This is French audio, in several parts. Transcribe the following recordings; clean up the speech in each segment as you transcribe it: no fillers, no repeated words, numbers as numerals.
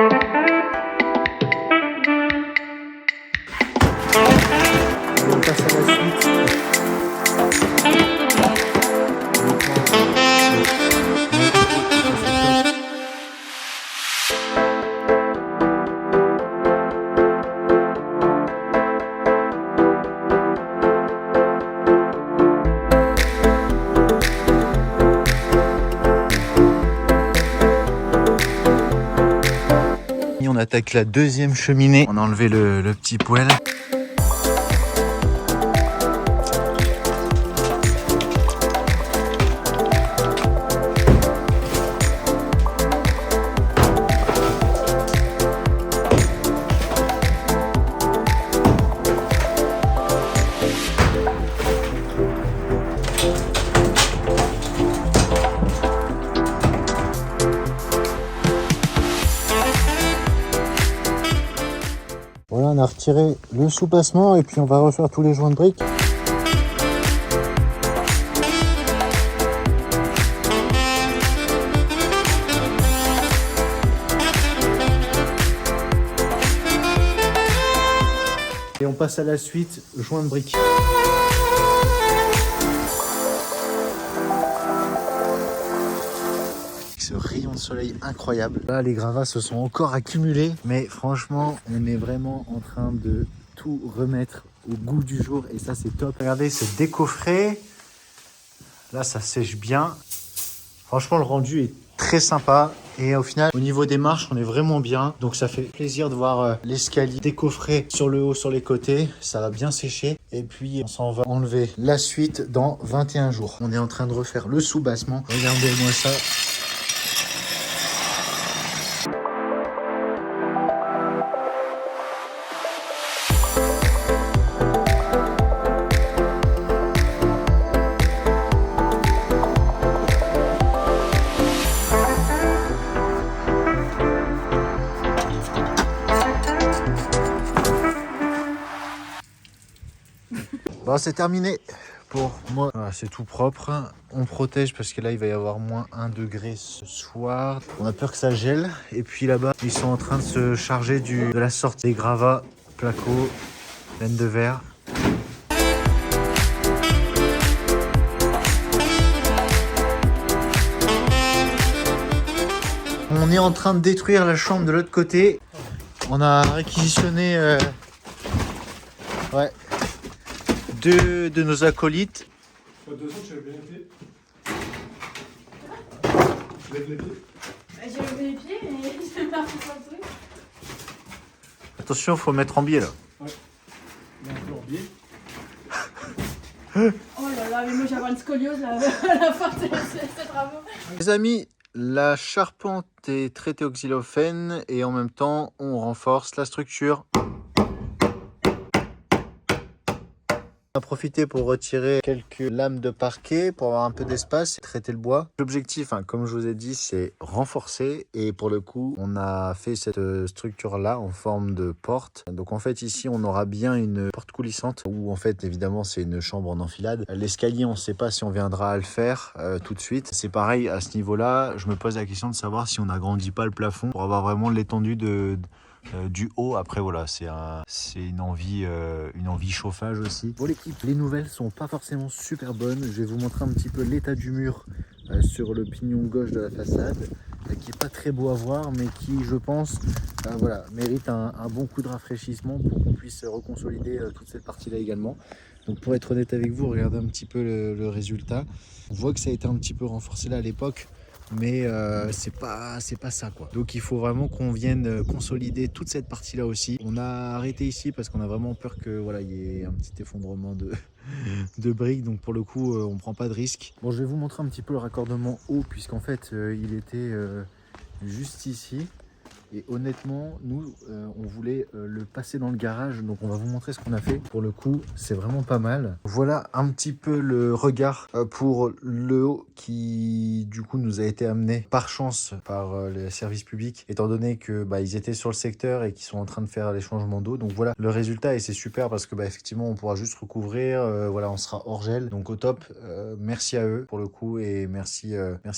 On passe à la suite. On attaque la deuxième cheminée. On a enlevé le petit poêle. Voilà, on a retiré le soupassement et puis on va refaire tous les joints de briques. Et on passe à la suite, joints de briques. Ce rayon de soleil incroyable. Là, les gravats se sont encore accumulés, mais franchement, on est vraiment en train de tout remettre au goût du jour et ça, c'est top. Regardez, c'est décoffré. Là, ça sèche bien. Franchement, le rendu est très sympa et au final, au niveau des marches, on est vraiment bien. Donc, ça fait plaisir de voir l'escalier décoffré sur le haut, sur les côtés. Ça va bien sécher et puis on s'en va enlever la suite dans 21 jours. On est en train de refaire le soubassement. Regardez-moi ça. Bon, c'est terminé pour moi. Voilà, c'est tout propre. On protège parce que là, il va y avoir moins 1 degré ce soir. On a peur que ça gèle. Et puis là-bas, ils sont en train de se charger de la sortie des gravats, placo, laine de verre. On est en train de détruire la chambre de l'autre côté. On a réquisitionné deux de nos acolytes. De toute façon, tu lèves bien les pieds. Tu lèves les pieds. J'ai levé les pieds, mais je vais pas faire un truc. Attention, faut le mettre en biais là. Ouais. Il est un peu en biais. Oh là là, mais moi j'ai avoir une scoliose là, à la fin de ces travaux. Les amis, la charpente est traitée au xylophène et en même temps, on renforce la structure. On a profité pour retirer quelques lames de parquet pour avoir un peu d'espace et traiter le bois. L'objectif, comme je vous ai dit, c'est renforcer et pour le coup, on a fait cette structure-là en forme de porte. Donc en fait, ici, on aura bien une porte coulissante où en fait, évidemment, c'est une chambre en enfilade. L'escalier, on ne sait pas si on viendra à le faire tout de suite. C'est pareil, à ce niveau-là, je me pose la question de savoir si on n'agrandit pas le plafond pour avoir vraiment l'étendue du haut. Après voilà, c'est une envie chauffage aussi. Pour l'équipe, les nouvelles sont pas forcément super bonnes. Je vais vous montrer un petit peu l'état du mur sur le pignon gauche de la façade, qui est pas très beau à voir, mais qui, je pense, mérite un bon coup de rafraîchissement pour qu'on puisse reconsolider toute cette partie là également. Donc pour être honnête avec vous, regardez un petit peu le résultat. On voit que ça a été un petit peu renforcé là à l'époque, mais c'est pas ça quoi. Donc il faut vraiment qu'on vienne consolider toute cette partie là aussi. On a arrêté ici parce qu'on a vraiment peur que voilà, il y ait un petit effondrement de briques, donc pour le coup on prend pas de risque. Bon, je vais vous montrer un petit peu le raccordement haut puisqu'en fait il était juste ici. Et honnêtement, nous, on voulait le passer dans le garage. Donc, on va vous montrer ce qu'on a fait. Pour le coup, c'est vraiment pas mal. Voilà un petit peu le regard pour le haut qui, du coup, nous a été amené par chance par les services publics, étant donné que ils étaient sur le secteur et qu'ils sont en train de faire les changements d'eau. Donc, voilà le résultat et c'est super parce que, effectivement, on pourra juste recouvrir. Voilà, on sera hors gel. Donc, au top. Merci à eux pour le coup et merci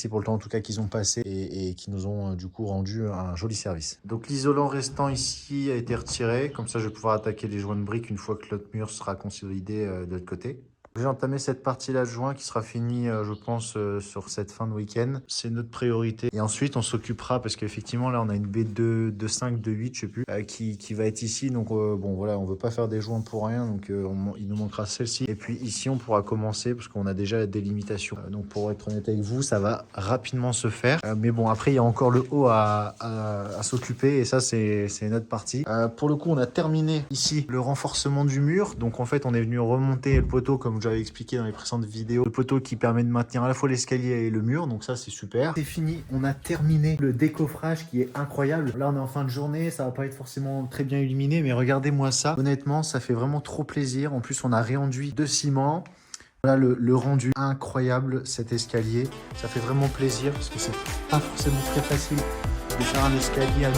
pour le temps, en tout cas, qu'ils ont passé et qui nous ont, du coup, rendu un joli service. service. Donc l'isolant restant ici a été retiré, comme ça je vais pouvoir attaquer les joints de briques une fois que l'autre mur sera consolidé de l'autre côté. J'ai entamé cette partie-là de joint qui sera finie, je pense, sur cette fin de week-end. C'est notre priorité. Et ensuite, on s'occupera, parce qu'effectivement, là, on a une B2, 2.5, 2.8, je sais plus, qui va être ici. Donc, bon, voilà, on veut pas faire des joints pour rien. Donc, il nous manquera celle-ci. Et puis, ici, on pourra commencer, parce qu'on a déjà la délimitation. Donc, pour être honnête avec vous, ça va rapidement se faire. Mais bon, après, il y a encore le haut à s'occuper. Et ça, c'est notre partie. Pour le coup, on a terminé ici le renforcement du mur. Donc, en fait, on est venu remonter le poteau, comme j'avais expliqué dans les précédentes vidéos, le poteau qui permet de maintenir à la fois l'escalier et le mur, donc ça c'est super. C'est fini, on a terminé le décoffrage qui est incroyable. Là on est en fin de journée, ça va pas être forcément très bien illuminé, mais regardez-moi ça. Honnêtement, ça fait vraiment trop plaisir. En plus, on a réenduit de ciment. Voilà le rendu incroyable, cet escalier. Ça fait vraiment plaisir parce que c'est pas forcément très facile de faire un escalier à nu.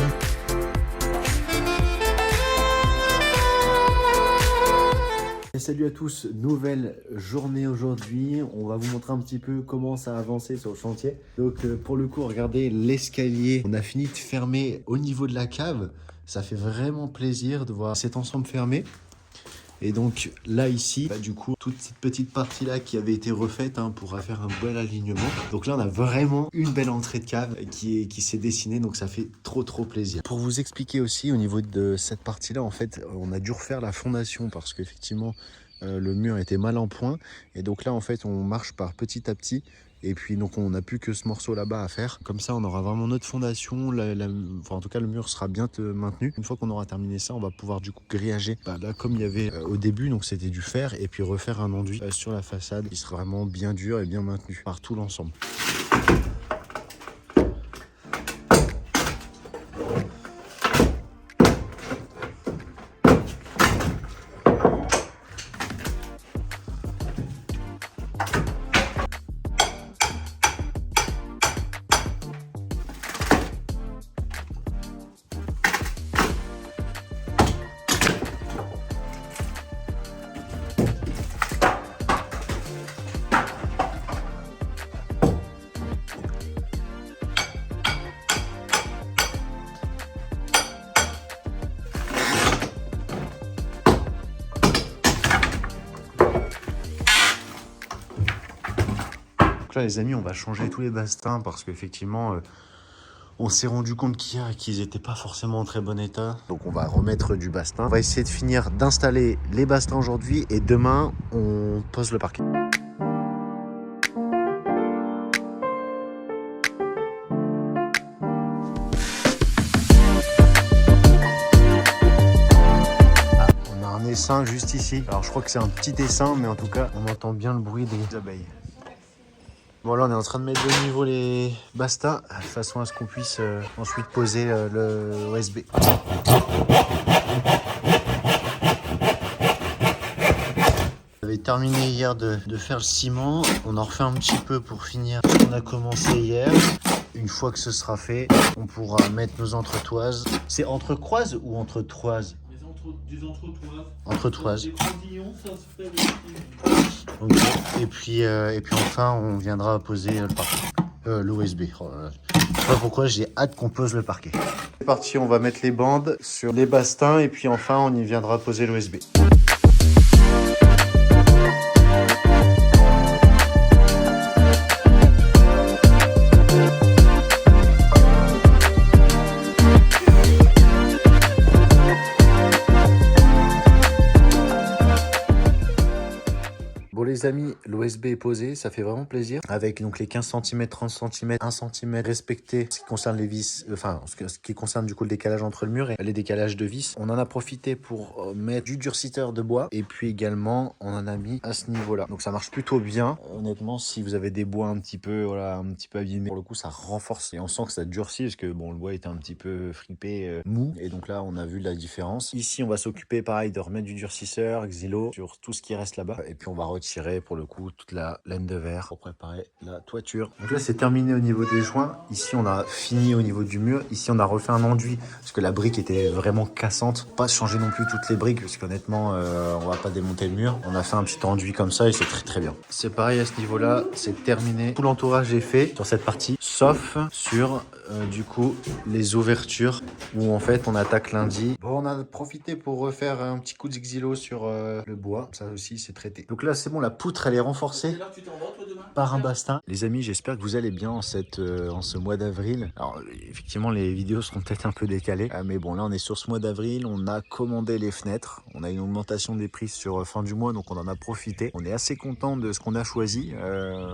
Et salut à tous, nouvelle journée aujourd'hui. On va vous montrer un petit peu comment ça a avancé sur le chantier. Donc pour le coup, regardez l'escalier. On a fini de fermer au niveau de la cave. Ça fait vraiment plaisir de voir cet ensemble fermé. Et donc là ici, du coup, toute cette petite partie là qui avait été refaite pour faire un bon alignement. Donc là on a vraiment une belle entrée de cave qui s'est dessinée, donc ça fait trop plaisir. Pour vous expliquer aussi au niveau de cette partie là, en fait on a dû refaire la fondation parce qu'effectivement le mur était mal en point. Et donc là en fait on marche par petit à petit. Et puis donc on n'a plus que ce morceau là-bas à faire. Comme ça on aura vraiment notre fondation. Enfin, en tout cas le mur sera bien maintenu. Une fois qu'on aura terminé ça, on va pouvoir du coup grillager. Là comme il y avait au début, donc c'était du fer. Et puis refaire un enduit sur la façade qui sera vraiment bien dur et bien maintenu par tout l'ensemble. Donc là les amis, on va changer tous les bastings parce qu'effectivement on s'est rendu compte qu'hier qu'ils n'étaient pas forcément en très bon état. Donc on va remettre du basting. On va essayer de finir d'installer les bastings aujourd'hui et demain on pose le parquet. On a un essaim juste ici. Alors je crois que c'est un petit essaim, mais en tout cas on entend bien le bruit des abeilles. Bon là on est en train de mettre de niveau les bastings de façon à ce qu'on puisse ensuite poser le OSB. On avait terminé hier de faire le ciment, on en refait un petit peu pour finir ce qu'on a commencé hier. Une fois que ce sera fait, on pourra mettre nos entretoises. C'est entrecroises ou entretoises? Des entretoises. Entretoises. Des croisillons, ça se fait avec... Okay. Et puis enfin, on viendra poser le parquet. L'OSB. Oh là là. Je sais pas pourquoi, j'ai hâte qu'on pose le parquet. C'est parti, on va mettre les bandes sur les bastings et puis enfin, on y viendra poser l'OSB. Bon les amis, l'OSB est posé, ça fait vraiment plaisir. Avec donc les 15 cm, 30 cm, 1 cm respecté, ce qui concerne les vis, enfin ce qui concerne du coup le décalage entre le mur et les décalages de vis. On en a profité pour mettre du durcisseur de bois et puis également on en a mis à ce niveau-là. Donc ça marche plutôt bien. Honnêtement, si vous avez des bois un petit peu abîmés, pour le coup ça renforce et on sent que ça durcit parce que bon le bois était un petit peu fripé, mou. Et donc là on a vu la différence. Ici on va s'occuper pareil de remettre du durcisseur, xylo sur tout ce qui reste là-bas et puis on va retirer retirer pour le coup toute la laine de verre pour préparer la toiture. Donc là c'est terminé au niveau des joints. Ici on a fini au niveau du mur. Ici on a refait un enduit parce que la brique était vraiment cassante. Pas changer non plus toutes les briques parce qu'honnêtement on va pas démonter le mur. On a fait un petit enduit comme ça et c'est très bien. C'est pareil à ce niveau là, c'est terminé. Tout l'entourage est fait sur cette partie sauf sur du coup les ouvertures où en fait on attaque lundi. Bon, on a profité pour refaire un petit coup de xylo sur le bois. Ça aussi c'est traité. Donc là c'est bon, la poutre elle est renforcée par un bastin. Les amis, j'espère que vous allez bien en ce mois d'avril. Alors effectivement les vidéos seront peut-être un peu décalées, mais bon là on est sur ce mois d'avril, on a commandé les fenêtres, on a une augmentation des prix sur fin du mois donc on en a profité. On est assez content de ce qu'on a choisi.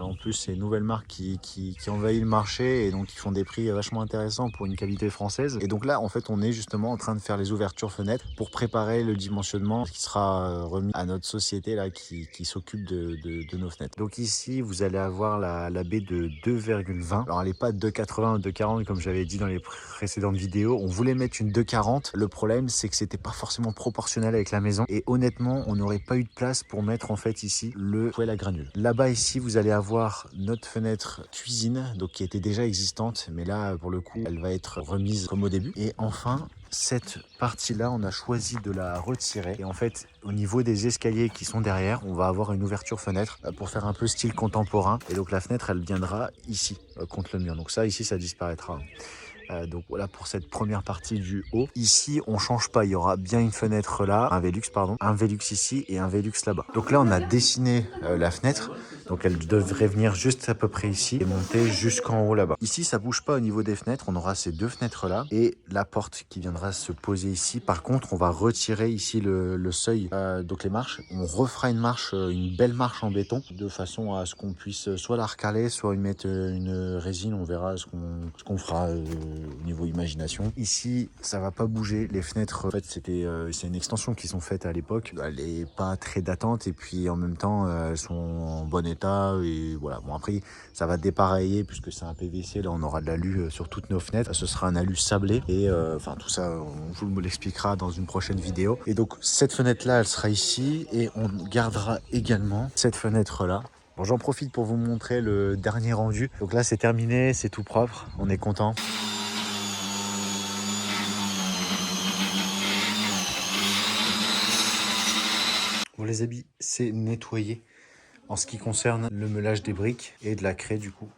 En plus c'est une nouvelle marque qui envahit le marché et donc ils font des prix vachement intéressants pour une qualité française. Et donc là en fait on est justement en train de faire les ouvertures fenêtres pour préparer le dimensionnement qui sera remis à notre société là qui s'occupe de nos fenêtres. Donc ici vous allez avoir la baie de 2,20. Alors elle n'est pas 2,80 ou 2,40 comme j'avais dit dans les précédentes vidéos. On voulait mettre une 2,40. Le problème c'est que c'était pas forcément proportionnel avec la maison et honnêtement on n'aurait pas eu de place pour mettre en fait ici le poêle à granules. Là-bas ici vous allez avoir notre fenêtre cuisine donc qui était déjà existante mais là pour le coup elle va être remise comme au début. Et enfin cette partie-là, on a choisi de la retirer. Et en fait, au niveau des escaliers qui sont derrière, on va avoir une ouverture fenêtre pour faire un peu style contemporain. Et donc la fenêtre, elle viendra ici, contre le mur. Donc ça, ici, ça disparaîtra. Donc voilà pour cette première partie du haut. Ici, on change pas. Il y aura bien une fenêtre là, un Velux, pardon, un Velux ici et un Velux là-bas. Donc là, on a dessiné la fenêtre. Donc elle devrait venir juste à peu près ici et monter jusqu'en haut là-bas. Ici, ça bouge pas au niveau des fenêtres. On aura ces deux fenêtres là et la porte qui viendra se poser ici. Par contre, on va retirer ici le seuil, donc les marches. On refera une marche, une belle marche en béton de façon à ce qu'on puisse soit la recaler, soit y mettre une résine. On verra ce qu'on fera au niveau imagination. Ici, ça va pas bouger. Les fenêtres, en fait, c'est une extension qui sont faites à l'époque. Elle est pas très datante et puis en même temps, elles sont en bon état et voilà. Bon après, ça va dépareiller puisque c'est un PVC. Là, on aura de l'alu sur toutes nos fenêtres. Ce sera un alu sablé et enfin tout ça, on vous l'expliquera dans une prochaine vidéo. Et donc cette fenêtre là, elle sera ici et on gardera également cette fenêtre là. Bon, j'en profite pour vous montrer le dernier rendu. Donc là, c'est terminé, c'est tout propre. On est content. Bon les habits, c'est nettoyé en ce qui concerne le meulage des briques et de la craie du coup.